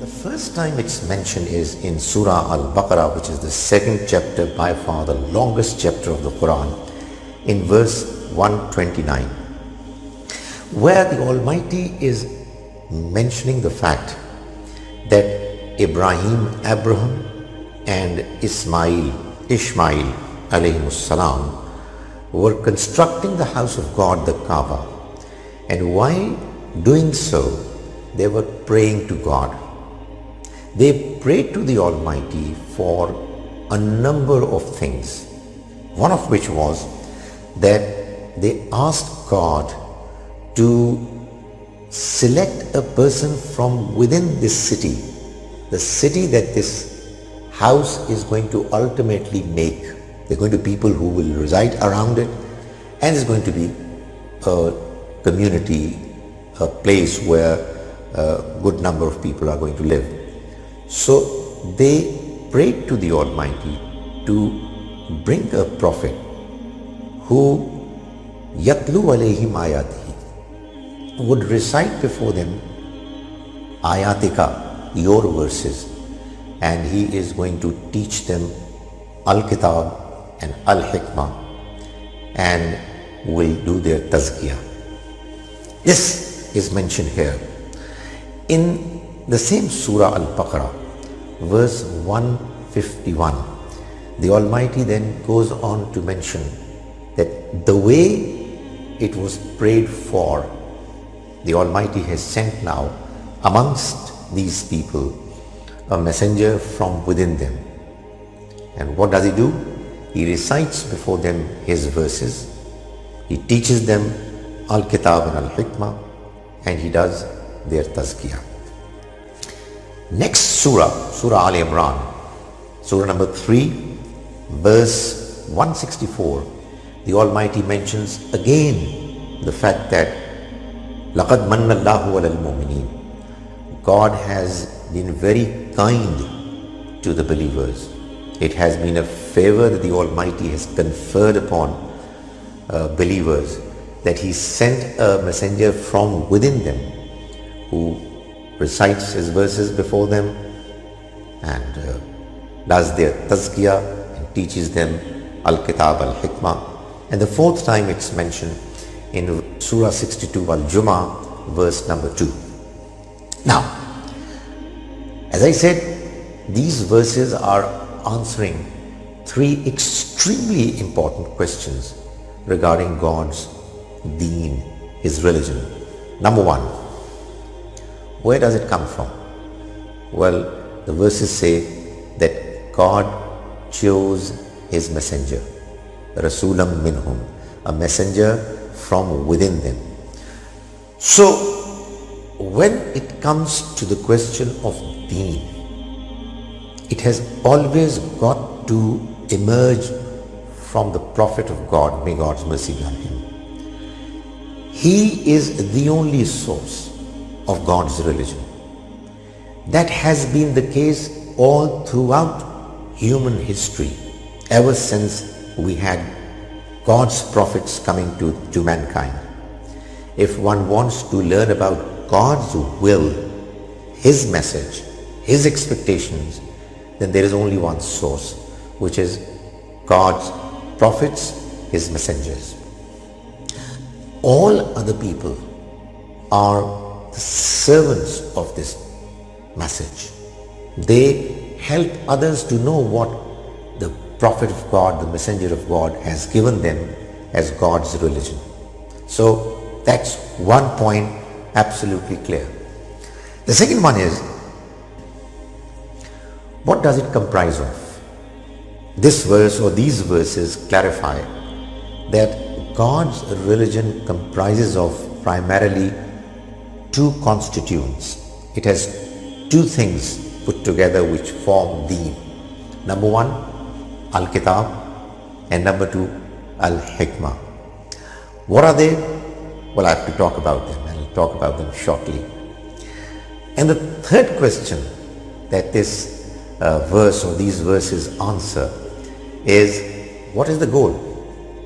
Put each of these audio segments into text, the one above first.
The first time it's mentioned is in Surah Al-Baqarah, which is the second chapter, by far the longest chapter of the Quran, in verse 129, where the Almighty is mentioning the fact that Abraham and Ishmael alayhimus salam were constructing the house of God, the Kaaba, and while doing so, they were praying to God. They prayed to the Almighty for a number of things, one of which was that they asked God to select a person from within this city, the city that this house is going to ultimately make. There are going to be people who will reside around it, and it's going to be a community, a place where a good number of people are going to live. So they prayed to the Almighty to bring a prophet who yatlu alayhim ayatihi, would recite before them ayatika, your verses, and he is going to teach them Al-Kitab and Al-Hikma and will do their tazkiyah. This is mentioned here. In the same Surah Al-Baqarah, verse 151, the Almighty then goes on to mention that the way it was prayed for, the Almighty has sent now amongst these people a messenger from within them. And what does he do? He recites before them his verses, he teaches them Al-Kitab and Al-Hikma, and he does their tazkiyah. Next surah, Surah Al-Imran, surah number 3, verse 164, the Almighty mentions again the fact that لَقَدْ مَنَّ اللَّهُ عَلَى الْمُؤْمِنِينَ, God has been very kind to the believers. It has been a favor that the Almighty has conferred upon believers, that He sent a messenger from within them who recites his verses before them and does their tazkiyah and teaches them Al-Kitab, Al-Hikmah. And the fourth time it's mentioned in Surah 62 Al-Jumu'ah, verse number 2. Now, as I said, these verses are answering three extremely important questions regarding God's deen, His religion. Number one, where does it come from? Well, the verses say that God chose His messenger, Rasulam minhum, a messenger from within them. So, when it comes to the question of deen, it has always got to emerge from the Prophet of God, may God's mercy be on him. He is the only source of God's religion. That has been the case all throughout human history, ever since we had God's prophets coming to mankind. If one wants to learn about God's will, His message, His expectations, then there is only one source, which is God's prophets, His messengers. All other people are the servants of this message. They help others to know what the Prophet of God, the Messenger of God has given them as God's religion. So that's one point absolutely clear. The second one is, what does it comprise of? This verse or these verses clarify that God's religion comprises of primarily two constituents. It has two things put together which form deen. Number one, Al-Kitab, and number two, Al-Hikma. What are they? Well, I have to talk about them, and I'll talk about them shortly. And the third question that this verse or these verses answer is, what is the goal?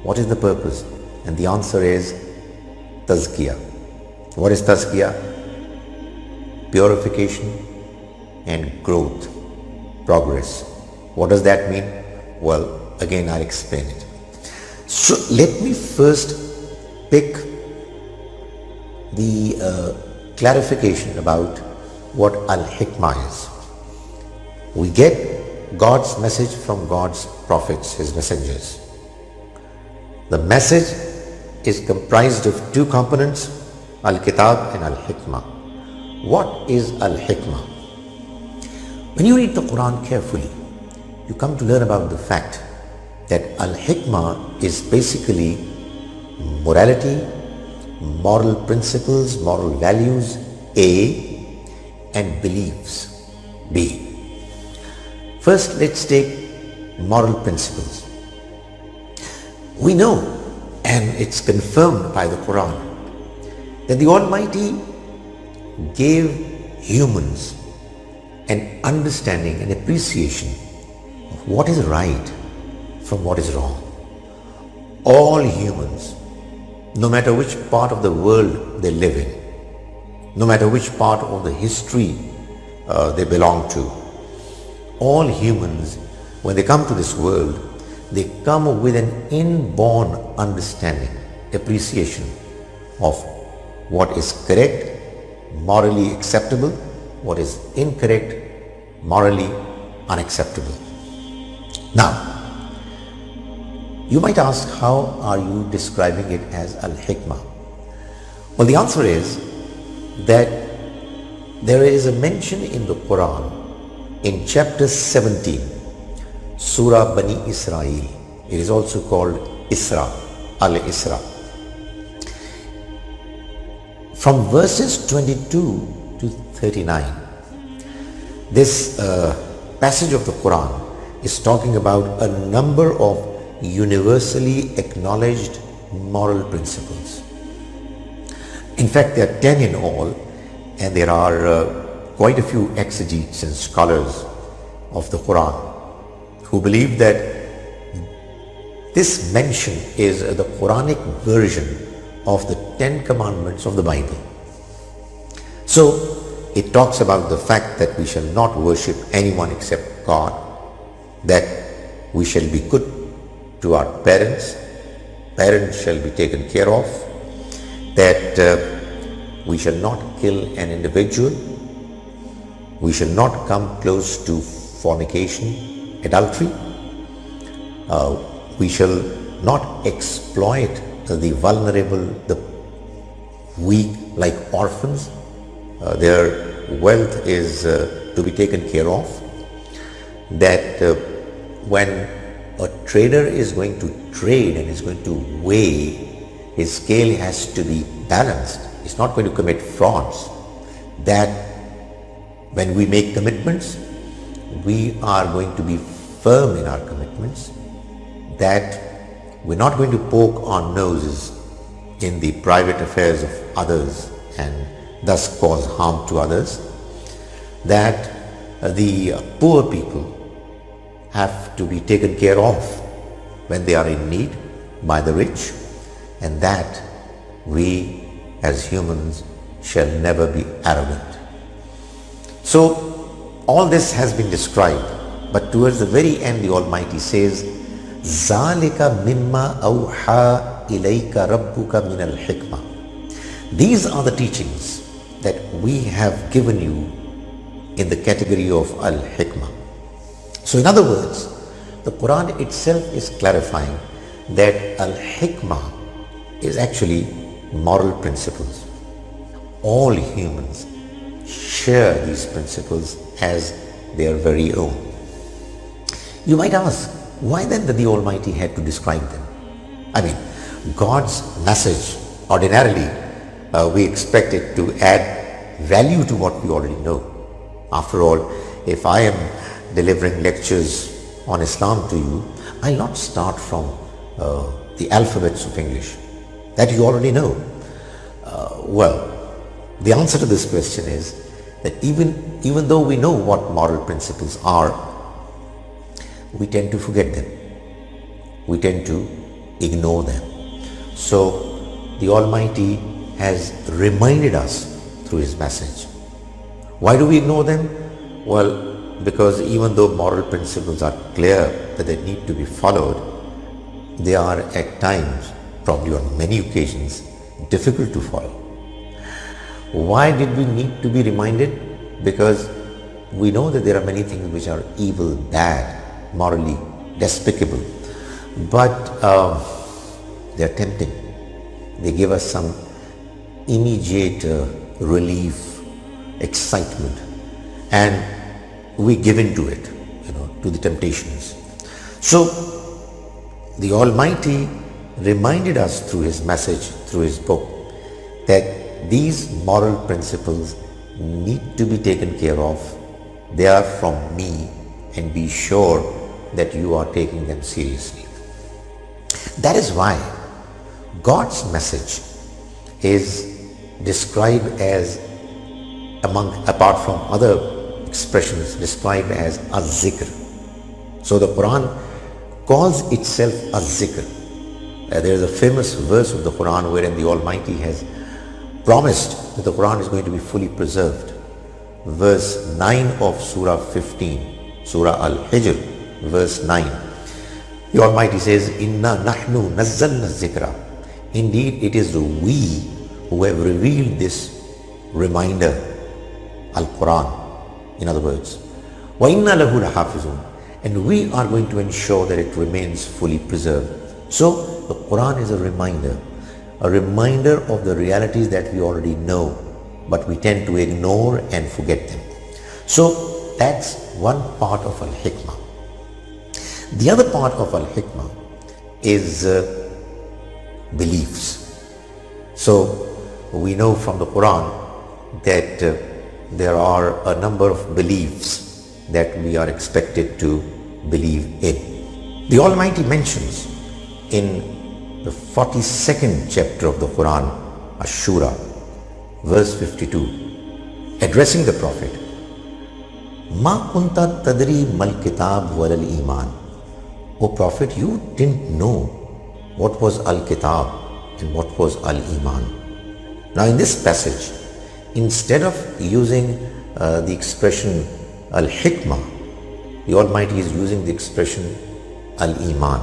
What is the purpose? And the answer is tazkiyah. What is tazkiyah? Purification, and growth, progress. What does that mean? Well, again, I'll explain it. So let me first pick the clarification about what Al-Hikma is. We get God's message from God's prophets, His messengers. The message is comprised of two components, Al-Kitab and Al-Hikma. What is Al-Hikma? When you read the Quran carefully, you come to learn about the fact that Al-Hikma is basically morality, moral principles, moral values, A, and beliefs, B. First, let's take moral principles. We know, and it's confirmed by the Quran, that the Almighty gave humans an understanding and appreciation of what is right from what is wrong. All humans, no matter which part of the world they live in, no matter which part of the history they belong to, all humans, when they come to this world, they come with an inborn understanding, appreciation of what is correct, morally acceptable, what is incorrect, morally unacceptable. Now, you might ask, how are you describing it as Al-Hikmah? Well, the answer is that there is a mention in the Quran in chapter 17, Surah Bani Israel. It is also called Isra, Al-Isra. From verses 22 to 39, this passage of the Quran is talking about a number of universally acknowledged moral principles. In fact, there are 10 in all, and there are quite a few exegetes and scholars of the Quran who believe that this mention is the Quranic version of the 10 commandments of the Bible. So it talks about the fact that we shall not worship anyone except God, that we shall be good to our parents, parents shall be taken care of, that we shall not kill an individual, we shall not come close to fornication, adultery, we shall not exploit the vulnerable, the weak, like orphans. Their wealth is to be taken care of. That when a trader is going to trade and is going to weigh, his scale has to be balanced. It's not going to commit frauds. That when we make commitments, we are going to be firm in our commitments. That we're not going to poke our noses in the private affairs of others and thus cause harm to others. That the poor people have to be taken care of when they are in need by the rich, and that we as humans shall never be arrogant. So all this has been described, but towards the very end the Almighty says, ذَلِكَ مِمَّا أَوْحَى إِلَيْكَ رَبُّكَ مِنَ الْحِكْمَةِ. These are the teachings that we have given you in the category of Al-Hikmah. So in other words, the Quran itself is clarifying that Al-Hikmah is actually moral principles. All humans share these principles as their very own. You might ask, why then did the Almighty had to describe them? I mean, God's message, ordinarily, we expect it to add value to what we already know. After all, if I am delivering lectures on Islam to you, I'll not start from the alphabets of English. That you already know. Well, the answer to this question is that even though we know what moral principles are, we tend to forget them. We tend to ignore them. So the Almighty has reminded us through His message. Why do we ignore them? Well, because even though moral principles are clear that they need to be followed, they are at times, probably on many occasions, difficult to follow. Why did we need to be reminded? Because we know that there are many things which are evil, bad, morally despicable, but they are tempting. They give us some immediate relief, excitement, and we give in to it, to the temptations. So the Almighty reminded us through His message, through His book, that these moral principles need to be taken care of. They are from me, and be sure that you are taking them seriously. That is why God's message is described as, apart from other expressions, described as a zikr. So the Quran calls itself a zikr. There is a famous verse of the Quran wherein the Almighty has promised that the Quran is going to be fully preserved. Verse 9 of Surah 15, Surah Al-Hijr, verse 9. The Almighty says, Inna nahnu nazzalna zikra. Indeed, it is we who have revealed this reminder, Al-Quran, in other words. Wa inna lahu lahafizun. And we are going to ensure that it remains fully preserved. So, the Quran is a reminder of the realities that we already know, but we tend to ignore and forget them. So, that's one part of Al-Hikma. The other part of Al-Hikma is beliefs. So we know from the Quran that there are a number of beliefs that we are expected to believe in. The Almighty mentions in the 42nd chapter of the Quran, Ash-Shura, verse 52, addressing the Prophet, Ma kunta tadri mal kitab wal iman. O Prophet, you didn't know what was Al-Kitab and what was Al-Iman. Now in this passage, instead of using the expression Al-Hikma, the Almighty is using the expression Al-Iman.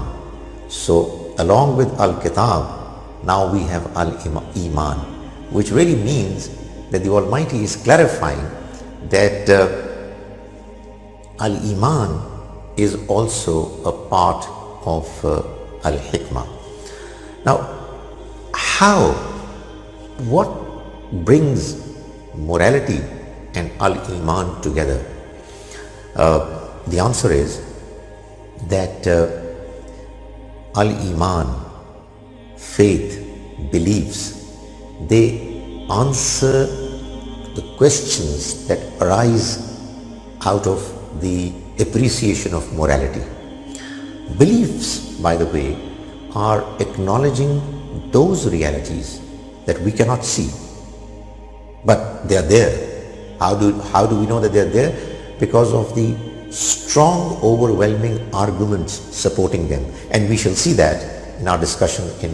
So along with Al-Kitab, now we have Al-Iman, which really means that the Almighty is clarifying that Al-Iman is also a part of Al-Hikmah. Now, what brings morality and Al-Iman together? The answer is that Al-Iman, faith, beliefs, they answer the questions that arise out of the appreciation of morality. Beliefs, by the way, are acknowledging those realities that we cannot see, but they are there. How do we know that they are there? Because of the strong, overwhelming arguments supporting them. And we shall see that in our discussion in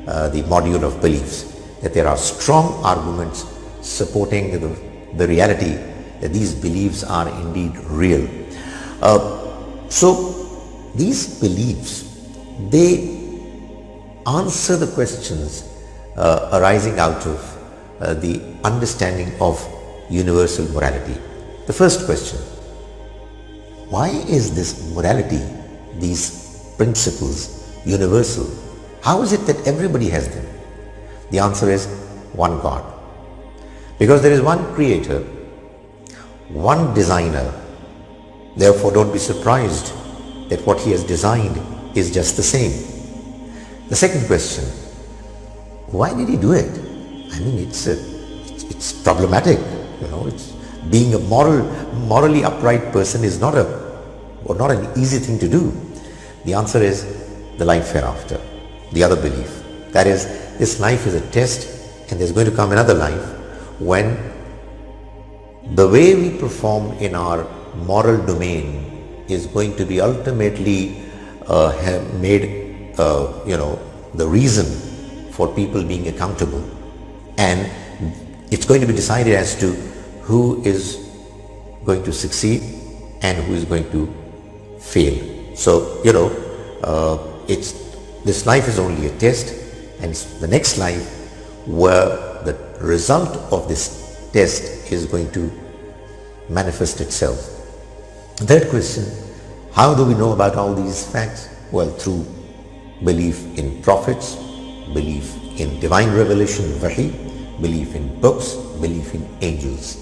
the module of beliefs, that there are strong arguments supporting the reality that these beliefs are indeed real. So these beliefs, they answer the questions arising out of the understanding of universal morality. The first question, why is this morality, these principles, universal? How is it that everybody has them? The answer is one God. Because there is one creator, one designer. Therefore, don't be surprised that what he has designed is just the same. The second question, why did he do it? I mean, it's problematic. It's being a morally upright person is not an easy thing to do. The answer is the life hereafter, the other belief. That is, this life is a test, and there's going to come another life when the way we perform in our moral domain is going to be ultimately made the reason for people being accountable, and it's going to be decided as to who is going to succeed and who is going to fail. So, it's this life is only a test, and it's the next life where the result of this test is going to manifest itself. Third question, how do we know about all these facts? Well, through belief in prophets, belief in divine revelation, wahi, belief in books, belief in angels.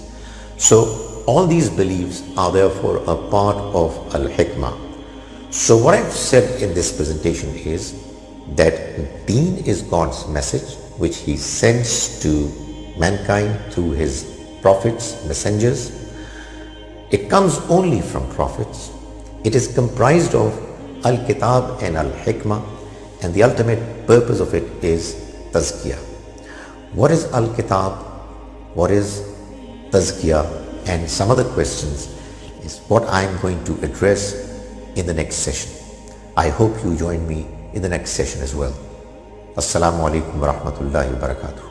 So all these beliefs are therefore a part of Al-Hikma. So what I've said in this presentation is that Deen is God's message which He sends to mankind through His prophets, messengers. It comes only from prophets. It is comprised of Al-Kitab and Al-Hikma, and the ultimate purpose of it is Tazkiyah. What is Al-Kitab? What is Tazkiyah? And some other questions is what I am going to address in the next session. I hope you join me in the next session as well. Assalamu alaikum wa rahmatullahi wa barakatuh.